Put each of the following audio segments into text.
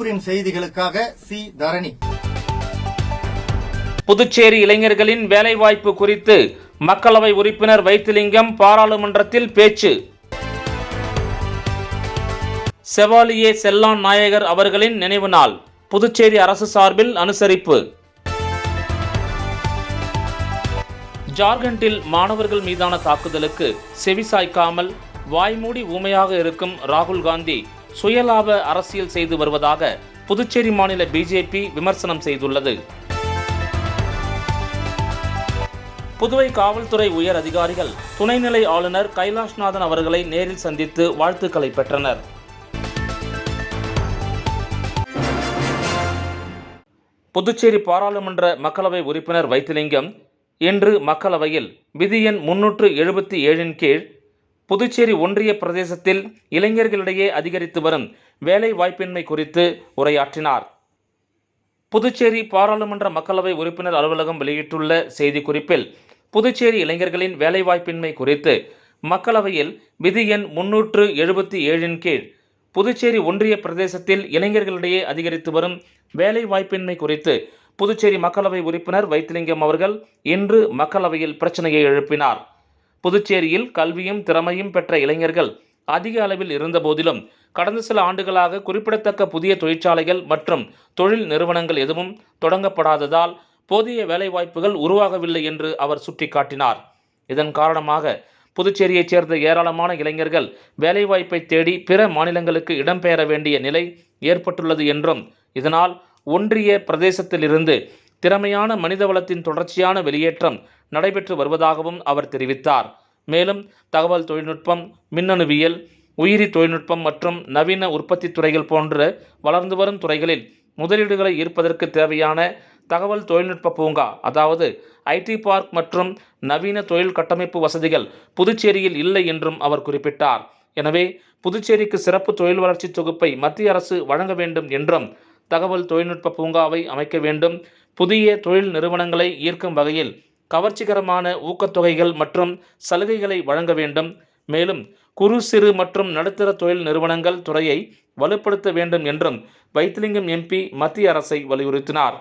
பொதுப்பிரின் செய்திகளுக்காக சி தரணி. புதுச்சேரி இளைஞர்களின் வேலைவாய்ப்பு குறித்து மக்களவை உறுப்பினர் வைத்திலிங்கம் பாராளுமன்றத்தில் பேச்சு. செவாலியே செல்லான் நாயகர் அவர்களின் நினைவு நாள் புதுச்சேரி அரசு சார்பில் அனுசரிப்பு. ஜார்க்கண்டில் மாணவர்கள் மீதான தாக்குதலுக்கு செவிசாய்க்காமல் வாய்மூடி ஊமையாக இருக்கும் ராகுல் காந்தி சுயலாப அரசியல் செய்து வருவதாக புதுச்சேரி மாநில பிஜேபி விமர்சனம் செய்துள்ளது. புதுவை காவல்துறை உயர் அதிகாரிகள் துணைநிலை ஆளுநர் கைலாஷ்நாதன் அவர்களை நேரில் சந்தித்து வாழ்த்துக்களை பெற்றனர். புதுச்சேரி பாராளுமன்ற மக்களவை உறுப்பினர் வைத்திலிங்கம் இன்று மக்களவையில் விதி எண் 377 கீழ் புதுச்சேரி ஒன்றிய பிரதேசத்தில் இளைஞர்களிடையே அதிகரித்து வரும் வேலை வாய்ப்பின்மை குறித்து உரையாற்றினார். புதுச்சேரி பாராளுமன்ற மக்களவை உறுப்பினர் அலுவலகம் வெளியிட்டுள்ள செய்திக்குறிப்பில் புதுச்சேரி இளைஞர்களின் வேலைவாய்ப்பின்மை குறித்து மக்களவையில் விதி எண் 377 கீழ் புதுச்சேரி ஒன்றிய பிரதேசத்தில் இளைஞர்களிடையே அதிகரித்து வரும் வேலை வாய்ப்பின்மை குறித்து புதுச்சேரி மக்களவை உறுப்பினர் வைத்திலிங்கம் அவர்கள் இன்று மக்களவையில் பிரச்சனையை எழுப்பினார். புதுச்சேரியில் கல்வியும் திறமையும் பெற்ற இளைஞர்கள் அதிக அளவில் இருந்தபோதிலும் கடந்த சில ஆண்டுகளாக குறிப்பிடத்தக்க புதிய தொழிற்சாலைகள் மற்றும் தொழில் நிறுவனங்கள் எதுவும் தொடங்கப்படாததால் போதிய வேலைவாய்ப்புகள் உருவாகவில்லை என்று அவர் சுட்டிக்காட்டினார். இதன் காரணமாக புதுச்சேரியைச் சேர்ந்த ஏராளமான இளைஞர்கள் வேலைவாய்ப்பை தேடி பிற மாநிலங்களுக்கு இடம்பெயர வேண்டிய நிலை ஏற்பட்டுள்ளது என்றும் இதனால் ஒன்றிய பிரதேசத்திலிருந்து திறமையான மனிதவளத்தின் தொடர்ச்சியான வெளியேற்றம் நடைபெற்று வருவதாகவும் அவர் தெரிவித்தார். மேலும் தகவல் தொழில்நுட்பம், மின்னணுவியல், உயிரி தொழில்நுட்பம் மற்றும் நவீன உற்பத்தி துறைகள் போன்ற வளர்ந்து வரும் துறைகளில் முதலீடுகளை ஈர்ப்பதற்கு தேவையான தகவல் தொழில்நுட்ப பூங்கா அதாவது ஐடி பார்க் மற்றும் நவீன தொழில் கட்டமைப்பு வசதிகள் புதுச்சேரியில் இல்லை என்றும் அவர் குறிப்பிட்டார். எனவே புதுச்சேரிக்கு சிறப்பு தொழில் வளர்ச்சி தொகுப்பை மத்திய அரசு வழங்க வேண்டும் என்றும் தகவல் தொழில்நுட்ப பூங்காவை அமைக்க வேண்டும், புதிய தொழில் நிறுவனங்களை ஈர்க்கும் வகையில் கவர்ச்சிகரமான ஊக்கத்தொகைகள் மற்றும் சலுகைகளை வழங்க வேண்டும், மேலும் குறு சிறு மற்றும் நடுத்தர தொழில் நிறுவனங்கள் துறையை வலுப்படுத்த வேண்டும் என்றும் வைத்திலிங்கம் எம்பி மத்திய அரசை வலியுறுத்தினார்.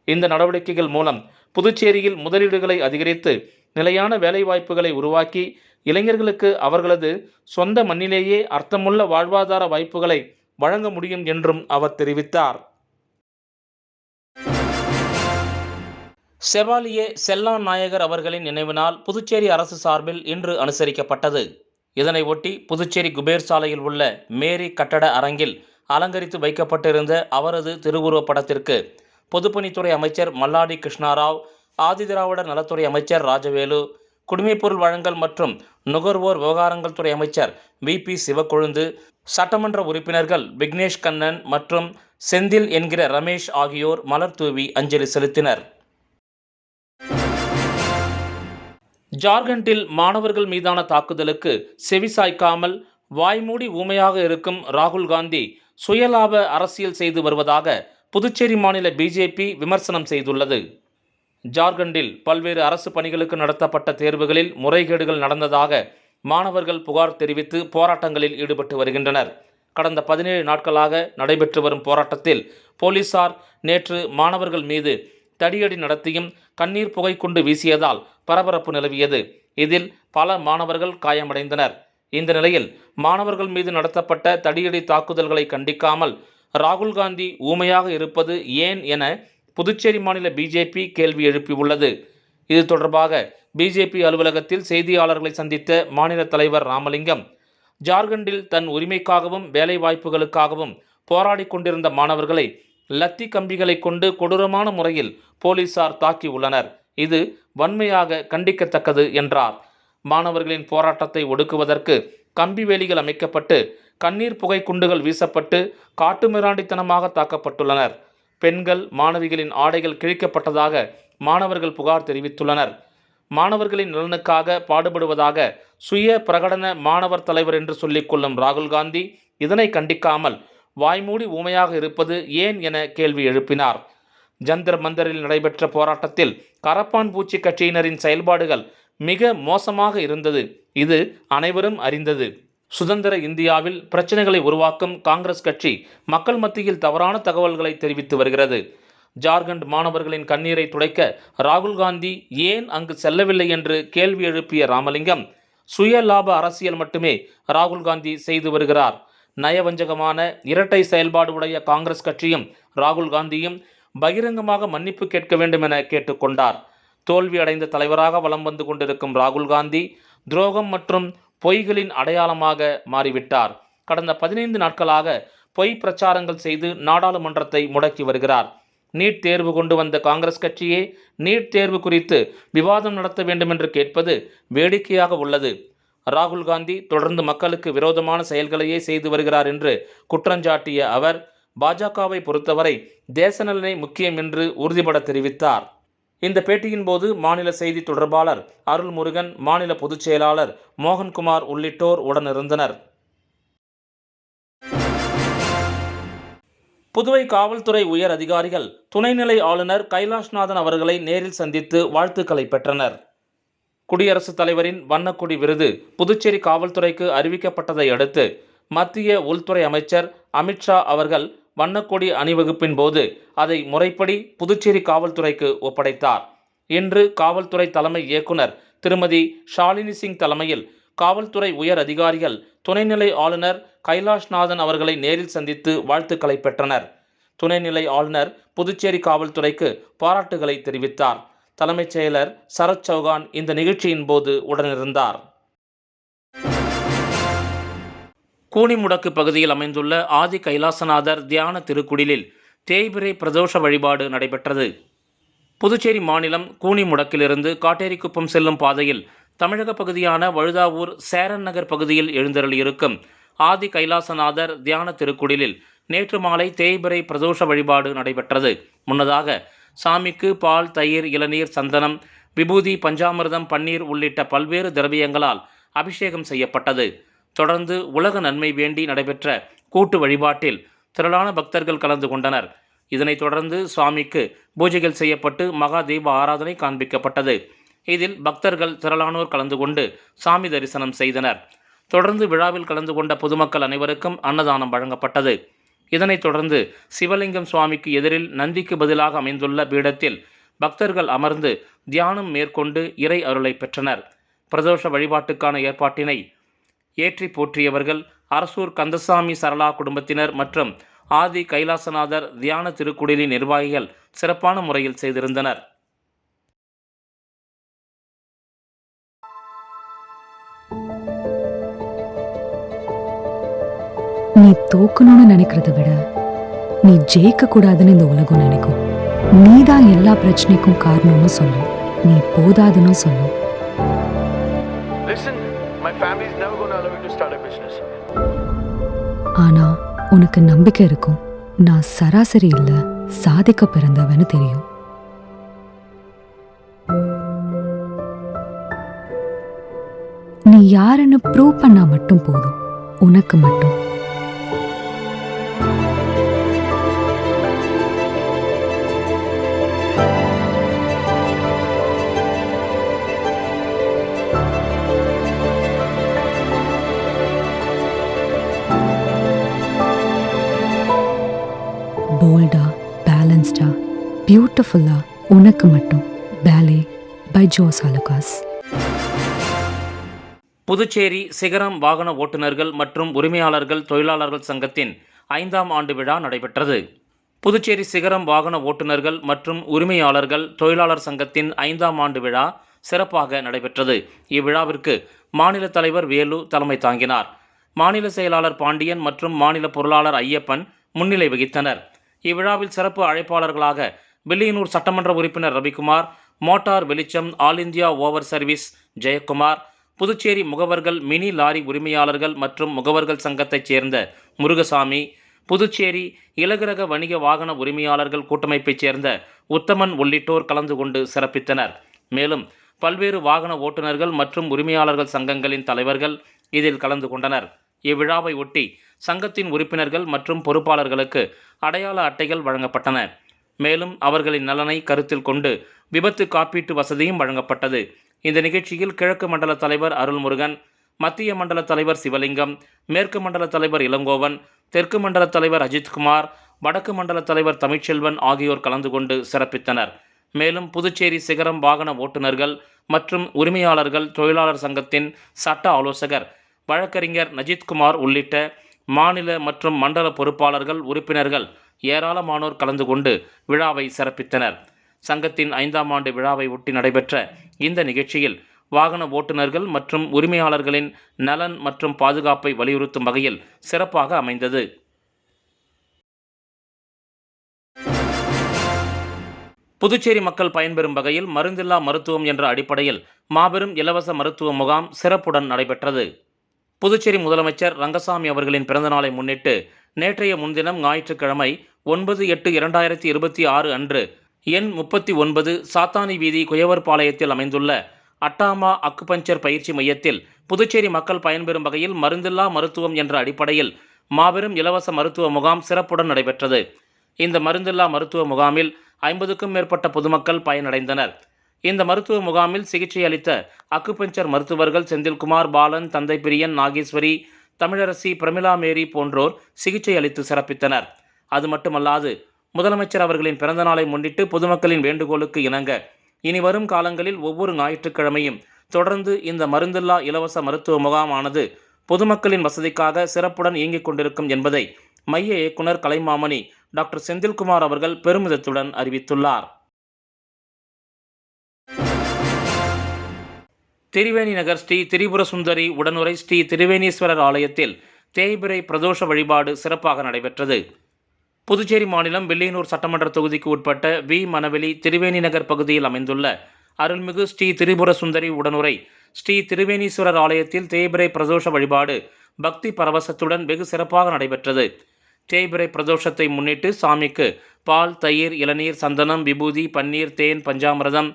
இந்த நடவடிக்கைகள் மூலம் புதுச்சேரியில் முதலீடுகளை அதிகரித்து நிலையான வேலைவாய்ப்புகளை உருவாக்கி இளைஞர்களுக்கு அவர்களது சொந்த மண்ணிலேயே அர்த்தமுள்ள வாழ்வாதார வாய்ப்புகளை வழங்க முடியும் என்றும் அவர் தெரிவித்தார். செவாலியே செல்லான் நாயகர் அவர்களின் நினைவு நாள் புதுச்சேரி அரசு சார்பில் இன்று அனுசரிக்கப்பட்டது. இதனை ஒட்டி புதுச்சேரி குபேர் சாலையில் உள்ள மேரி கட்டட அரங்கில் அலங்கரித்து வைக்கப்பட்டிருந்த அவரது திருவுருவப் படத்திற்கு பொதுப்பணித்துறை அமைச்சர் மல்லாடி கிருஷ்ணாராவ், ஆதிதிராவிடர் நலத்துறை அமைச்சர் ராஜவேலு, குடிமைப்பொருள் வழங்கல் மற்றும் நுகர்வோர் விவகாரங்கள் துறை அமைச்சர் VP சிவக்கொழுந்து, சட்டமன்ற உறுப்பினர்கள் விக்னேஷ் கண்ணன் மற்றும் செந்தில் என்கிற ரமேஷ் ஆகியோர் மலர் தூவி அஞ்சலி செலுத்தினர். ஜார்க்கண்டில் மாணவர்கள் மீதான தாக்குதலுக்கு செவிசாய்க்காமல் வாய்மூடி ஊமையாக இருக்கும் ராகுல் காந்தி சுயலாப அரசியல் செய்து வருவதாக புதுச்சேரி மாநில பிஜேபி விமர்சனம் செய்துள்ளது. ஜார்க்கண்டில் பல்வேறு அரசு பணிகளுக்கு நடத்தப்பட்ட தேர்வுகளில் முறைகேடுகள் நடந்ததாக மாணவர்கள் புகார் தெரிவித்து போராட்டங்களில் ஈடுபட்டு வருகின்றனர். கடந்த 17 நாட்களாக நடைபெற்று வரும் போராட்டத்தில் போலீசார் நேற்று மாணவர்கள் மீது தடியடி நடத்தியும் கண்ணீர் புகை குண்டு வீசியதால் பரபரப்பு நிலவியது. இதில் பல மாணவர்கள் காயமடைந்தனர். இந்த நிலையில் மாணவர்கள் மீது நடத்தப்பட்ட தடியடி தாக்குதல்களை கண்டிக்காமல் ராகுல் காந்தி ஊமையாக இருப்பது ஏன் என புதுச்சேரி மாநில பிஜேபி கேள்வி எழுப்பியுள்ளது. இது தொடர்பாக பிஜேபி அலுவலகத்தில் செய்தியாளர்களை சந்தித்த மாநில தலைவர் ராமலிங்கம், ஜார்க்கண்டில் தன் உரிமைக்காகவும் வேலை வாய்ப்புகளுக்காகவும் போராடி கொண்டிருந்த மாணவர்களை லத்தி கம்பிகளை கொண்டு கொடூரமான முறையில் போலீசார் தாக்கியுள்ளனர். இது வன்மையாக கண்டிக்கத்தக்கது என்றார். மாணவர்களின் போராட்டத்தை ஒடுக்குவதற்கு கம்பி வேலிகள் அமைக்கப்பட்டு கண்ணீர் புகை குண்டுகள் வீசப்பட்டு காட்டுமிராண்டித்தனமாக தாக்கப்பட்டுள்ளனர். பெண்கள், மாணவிகளின் ஆடைகள் கிழிக்கப்பட்டதாக மாணவர்கள் புகார் தெரிவித்துள்ளனர். மாணவர்களின் நலனுக்காக பாடுபடுவதாக சுய பிரகடன மாணவர் தலைவர் என்று சொல்லிக்கொள்ளும் ராகுல் காந்தி இதனை கண்டிக்காமல் வாய்மூடி ஊமையாக இருப்பது ஏன் என கேள்வி எழுப்பினார். ஜந்தர் மந்தரில் நடைபெற்ற போராட்டத்தில் கரப்பான் பூச்சி கட்சியினரின் செயல்பாடுகள் மிக மோசமாக இருந்தது. இது அனைவரும் அறிந்தது. சுதந்திர இந்தியாவில் பிரச்சனைகளை உருவாக்கும் காங்கிரஸ் கட்சி மக்கள் மத்தியில் தவறான தகவல்களை தெரிவித்து வருகிறது. ஜார்க்கண்ட் மாணவர்களின் கண்ணீரை துடைக்க ராகுல் காந்தி ஏன் அங்கு செல்லவில்லை என்று கேள்வி எழுப்பிய ராமலிங்கம், சுய லாப அரசியல் மட்டுமே ராகுல் காந்தி செய்து வருகிறார். நயவஞ்சகமான இரட்டை செயல்பாடு உடைய காங்கிரஸ் கட்சியும் ராகுல் காந்தியும் பகிரங்கமாக மன்னிப்பு கேட்க வேண்டும் என கேட்டுக்கொண்டார். தோல்வி அடைந்த தலைவராக வலம் வந்து கொண்டிருக்கும் ராகுல் காந்தி துரோகம் மற்றும் பொய்களின் அடையாளமாக மாறிவிட்டார். கடந்த 15 நாட்களாக பொய் பிரச்சாரங்கள் செய்து நாடாளுமன்றத்தை முடக்கி வருகிறார். நீட் தேர்வு கொண்டு வந்த காங்கிரஸ் கட்சியே நீட் தேர்வு குறித்து விவாதம் நடத்த வேண்டும் என்று கேட்பது வேடிக்கையாக உள்ளது. ராகுல் காந்தி தொடர்ந்து மக்களுக்கு விரோதமான செயல்களையே செய்து வருகிறார் என்று குற்றஞ்சாட்டிய அவர், பாஜகவை பொறுத்தவரை தேசநலனை முக்கியம் என்று உறுதிபட தெரிவித்தார். இந்த பேட்டியின் போது மாநில செய்தி தொடர்பாளர் அருள்முருகன், மாநில பொதுச் செயலாளர் மோகன்குமார் உள்ளிட்டோர் உடனிருந்தனர். புதுவை காவல்துறை உயர் அதிகாரிகள் துணைநிலை ஆளுநர் கைலாஷ்நாதன் அவர்களை நேரில் சந்தித்து வாழ்த்துக்களை பெற்றனர். குடியரசுத் தலைவரின் வண்ணக்கொடி விருது புதுச்சேரி காவல்துறைக்கு அறிவிக்கப்பட்டதை அடுத்து மத்திய உள்துறை அமைச்சர் அமித்ஷா அவர்கள் வண்ணக்கொடி அணிவகுப்பின் போது அதை முறைப்படி புதுச்சேரி காவல்துறைக்கு ஒப்படைத்தார். இன்று காவல்துறை தலைமை இயக்குனர் திருமதி ஷாலினி சிங் தலைமையில் காவல்துறை உயர் அதிகாரிகள் துணைநிலை ஆளுநர் கைலாஷ்நாதன் அவர்களை நேரில் சந்தித்து வாழ்த்துக்களை பெற்றனர். துணைநிலை ஆளுநர் புதுச்சேரி காவல்துறைக்கு பாராட்டுகளை தெரிவித்தார். தலைமைச் செயலர் சரத் சௌகான் இந்த நிகழ்ச்சியின் போது உடனிருந்தார். கூனிமுடக்கு பகுதியில் அமைந்துள்ள ஆதி கைலாசநாதர் தியான திருக்குடிலில் தேய்பிறை பிரதோஷ வழிபாடு நடைபெற்றது. புதுச்சேரி மாநிலம் கூனிமுடக்கிலிருந்து காட்டேரிக்குப்பம் செல்லும் பாதையில் தமிழக பகுதியான வழுதாவூர் சேரன் நகர் பகுதியில் எழுந்தருளியிருக்கும் ஆதி கைலாசநாதர் தியான திருக்குடிலில் நேற்று மாலை தேய்பிறை பிரதோஷ வழிபாடு நடைபெற்றது. முன்னதாக சாமிக்கு பால், தயிர், இளநீர், சந்தனம், விபூதி, பஞ்சாமிர்தம், பன்னீர் உள்ளிட்ட பல்வேறு திரவியங்களால் அபிஷேகம் செய்யப்பட்டது. தொடர்ந்து உலக நன்மை வேண்டி நடைபெற்ற கூட்டு வழிபாட்டில் திரளான பக்தர்கள் கலந்து கொண்டனர். இதனைத் தொடர்ந்து சுவாமிக்கு பூஜைகள் செய்யப்பட்டு மகா தீப ஆராதனை காண்பிக்கப்பட்டது. இதில் பக்தர்கள் திரளானோர் கலந்து கொண்டு சாமி தரிசனம் செய்தனர். தொடர்ந்து விழாவில் கலந்து கொண்ட பொதுமக்கள் அனைவருக்கும் அன்னதானம் வழங்கப்பட்டது. இதனைத் தொடர்ந்து சிவலிங்கம் சுவாமிக்கு எதிரில் நந்திக்கு பதிலாக அமைந்துள்ள பீடத்தில் பக்தர்கள் அமர்ந்து தியானம் மேற்கொண்டு இறை அருளை பெற்றனர். பிரதோஷ வழிபாட்டுக்கான ஏற்பாட்டினை ஏற்றி போற்றியவர்கள் அரசூர் கந்தசாமி சரளா குடும்பத்தினர் மற்றும் ஆதி கைலாசநாதர் தியான திருக்குடிலின் நிர்வாகிகள் சிறப்பான முறையில் செய்திருந்தனர். நீ தோக்கணும்னு நினைக்கிறத விட நீ ஜெயிக்க கூடாதுன்னு இந்த உலகம் நினைக்கும். நீதான் எல்லா பிரச்சனைக்கும் காரணம்னு சொல்லும். நீ போதாதுன்னு சொல்லும். Listen, my family is never going to allow me to start a business. ஆனா உனக்கு நம்பிக்கை இருக்கும். நான் சராசரி இல்ல, சாதிக்க பிறந்தவன்னு தெரியும். நீ யாருன்னு ப்ரூவ் பண்ணா மட்டும் போதும். உனக்கு மட்டும். போல்டா, பேலன்ஸ்டா, பியூட்டிஃபுல்லா, உனக்கு மட்டும். பேலே பை ஜோஸ் அலுகாஸ். புதுச்சேரி சிகரம் வாகன ஓட்டுநர்கள் மற்றும் உரிமையாளர்கள் தொழிலாளர்கள் சங்கத்தின் 5ஆம் ஆண்டு விழா நடைபெற்றது. புதுச்சேரி சிகரம் வாகன ஓட்டுநர்கள் மற்றும் உரிமையாளர்கள் தொழிலாளர் சங்கத்தின் 5ஆம் ஆண்டு விழா சிறப்பாக நடைபெற்றது. இவ்விழாவிற்கு மாநில தலைவர் வேலு தலைமை தாங்கினார். மாநில செயலாளர் பாண்டியன் மற்றும் மாநில பொருளாளர் ஐயப்பன் முன்னிலை வகித்தனர். இவ்விழாவில் சிறப்பு அழைப்பாளர்களாக வில்லியனூர் சட்டமன்ற உறுப்பினர் ரவிக்குமார், மோட்டார் வெளிச்சம் all India over service Jayakumar, Puducherry முகவர்கள் மினி லாரி உரிமையாளர்கள் மற்றும் முகவர்கள் சங்கத்தைச் சேர்ந்த முருகசாமி, புதுச்சேரி இலகுரக வணிக வாகன உரிமையாளர்கள் கூட்டமைப்பைச் சேர்ந்த உத்தமன் உள்ளிட்டோர் கலந்து கொண்டு சிறப்பித்தனர். மேலும் பல்வேறு வாகன ஓட்டுநர்கள் மற்றும் உரிமையாளர்கள் சங்கங்களின் தலைவர்கள் இதில் கலந்து கொண்டனர். இவ்விழாவை ஒட்டி சங்கத்தின் உறுப்பினர்கள் மற்றும் பொறுப்பாளர்களுக்கு அடையாள அட்டைகள் வழங்கப்பட்டன. மேலும் அவர்களின் நலனை கருத்தில் கொண்டு விபத்து காப்பீட்டு வசதியும் வழங்கப்பட்டது. இந்த நிகழ்ச்சியில் கிழக்கு மண்டல தலைவர் அருள்முருகன், மத்திய மண்டல தலைவர் சிவலிங்கம், மேற்கு மண்டல தலைவர் இளங்கோவன், தெற்கு மண்டல தலைவர் அஜித்குமார், வடக்கு மண்டல தலைவர் தமிழ்ச்செல்வன் ஆகியோர் கலந்து கொண்டு சிறப்பித்தனர். மேலும் புதுச்சேரி சிகரம் வாகன ஓட்டுநர்கள் மற்றும் உரிமையாளர்கள் தொழிலாளர் சங்கத்தின் சட்ட ஆலோசகர் வழக்கறிஞர் நஜித்குமார் உள்ளிட்ட மாநில மற்றும் மண்டல பொறுப்பாளர்கள், உறுப்பினர்கள் ஏராளமானோர் கலந்து கொண்டு விழாவை சிறப்பித்தனர். சங்கத்தின் 5ஆம் ஆண்டு விழாவை ஒட்டி நடைபெற்ற இந்த நிகழ்ச்சியில் வாகன ஓட்டுநர்கள் மற்றும் உரிமையாளர்களின் நலன் மற்றும் பாதுகாப்பை வலியுறுத்தும் வகையில் சிறப்பாக அமைந்தது. புதுச்சேரி மக்கள் பயன்பெறும் வகையில் மருந்தில்லா மருத்துவம் என்ற அடிப்படையில் மாபெரும் இலவச மருத்துவ முகாம் சிறப்புடன் நடைபெற்றது. புதுச்சேரி முதலமைச்சர் ரங்கசாமி அவர்களின் பிறந்தநாளை முன்னிட்டு நேற்றைய முன்தினம் ஞாயிற்றுக்கிழமை 9/8/2026 அன்று எண் 39 சாத்தானி வீதி குயவர்பாளையத்தில் அமைந்துள்ள அட்டாமா அக்குபஞ்சர் பயிற்சி மையத்தில் புதுச்சேரி மக்கள் பயன்பெறும் வகையில் மருந்தில்லா மருத்துவம் என்ற அடிப்படையில் மாபெரும் இலவச மருத்துவ முகாம் சிறப்புடன் நடைபெற்றது. இந்த மருந்தில்லா மருத்துவ முகாமில் 50க்கும் மேற்பட்ட பொதுமக்கள் பயனடைந்தனர். இந்த மருத்துவ முகாமில் சிகிச்சை அளித்த அக்குபஞ்சர் மருத்துவர்கள் செந்தில்குமார், பாலன், தந்தை பிரியன், நாகேஸ்வரி, தமிழரசி, பிரமிளா மேரி போன்றோர் சிகிச்சை அளித்து சிறப்பித்தனர். அது மட்டுமல்லாது முதலமைச்சர் அவர்களின் பிறந்தநாளை முன்னிட்டு பொதுமக்களின் வேண்டுகோளுக்கு இணங்க இனி வரும் காலங்களில் ஒவ்வொரு ஞாயிற்றுக்கிழமையும் தொடர்ந்து இந்த மருந்தில்லா இலவச மருத்துவ முகாமானது பொதுமக்களின் வசதிக்காக சிறப்புடன் இயங்கிக் கொண்டிருக்கும் என்பதை மைய இயக்குனர் கலைமாமணி டாக்டர் செந்தில்குமார் அவர்கள் பெருமிதத்துடன் அறிவித்துள்ளார். திரிவேணி நகர் ஸ்ரீ திரிபுர சுந்தரி உடனுரை ஸ்ரீ திரிவேணீஸ்வரர் ஆலயத்தில் தேய்பிறை பிரதோஷ வழிபாடு சிறப்பாக நடைபெற்றது. புதுச்சேரி மாநிலம் வில்லியனூர் சட்டமன்ற தொகுதிக்கு உட்பட்ட வி. மணவெளி திரிவேணி நகர் பகுதியில் அமைந்துள்ள அருள்மிகு ஸ்ரீ திரிபுர சுந்தரி உடனுரை ஸ்ரீ திரிவேணீஸ்வரர் ஆலயத்தில் தேய்பிறை பிரதோஷ வழிபாடு பக்தி பரவசத்துடன் வெகு சிறப்பாக நடைபெற்றது. தேய்பிறை பிரதோஷத்தை முன்னிட்டு சாமிக்கு பால், தயிர், இளநீர், சந்தனம், விபூதி, பன்னீர், தேன், பஞ்சாமிரதம்,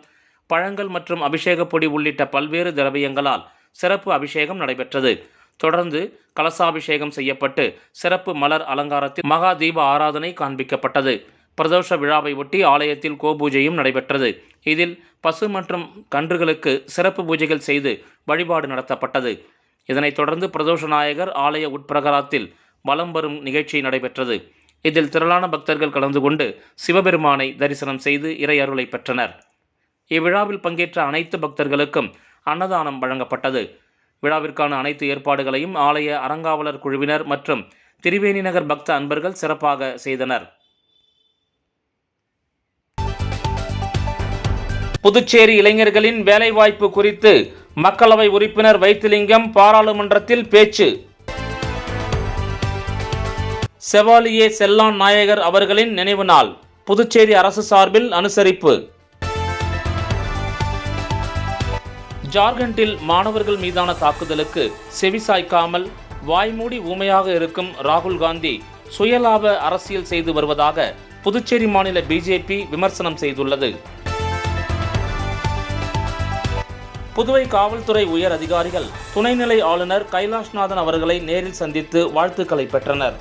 பழங்கள் மற்றும் அபிஷேக பொடி உள்ளிட்ட பல்வேறு திரவியங்களால் சிறப்பு அபிஷேகம் நடைபெற்றது. தொடர்ந்து கலசாபிஷேகம் செய்யப்பட்டு சிறப்பு மலர் அலங்காரத்தில் மகா தீப ஆராதனை காண்பிக்கப்பட்டது. பிரதோஷ விழாவை ஒட்டி ஆலயத்தில் கோபூஜையும் நடைபெற்றது. இதில் பசு மற்றும் கன்றுகளுக்கு சிறப்பு பூஜைகள் செய்து வழிபாடு நடத்தப்பட்டது. இதனைத் தொடர்ந்து பிரதோஷ நாயகர் ஆலய உட்பிரகாரத்தில் வலம் வரும் நிகழ்ச்சி நடைபெற்றது. இதில் திரளான பக்தர்கள் கலந்து கொண்டு சிவபெருமானை தரிசனம் செய்து இறை அருளை பெற்றனர். இவ்விழாவில் பங்கேற்ற அனைத்து பக்தர்களுக்கும் அன்னதானம் வழங்கப்பட்டது. விழாவிற்கான அனைத்து ஏற்பாடுகளையும் ஆலய அறங்காவலர் குழுவினர் மற்றும் திரிவேணி நகர் பக்த அன்பர்கள் சிறப்பாக செய்தனர். புதுச்சேரி இளைஞர்களின் வேலைவாய்ப்பு குறித்து மக்களவை உறுப்பினர் வைத்திலிங்கம் பாராளுமன்றத்தில் பேச்சு. செவாலியே செல்லான் நாயகர் அவர்களின் நினைவு நாள் புதுச்சேரி அரசு சார்பில் அனுசரிப்பு. ஜார்க்கண்டில் மாணவர்கள் மீதான தாக்குதலுக்கு செவிசாய்க்காமல் வாய்மூடி ஊமையாக இருக்கும் ராகுல் காந்தி சுயலாப அரசியல் செய்து வருவதாக புதுச்சேரி மாநில பிஜேபி விமர்சனம் செய்துள்ளது. புதுவை காவல்துறை உயர் அதிகாரிகள் துணைநிலை ஆளுநர் கைலாஷ்நாதன் அவர்களை நேரில் சந்தித்து வாழ்த்துக்களை பெற்றனர்.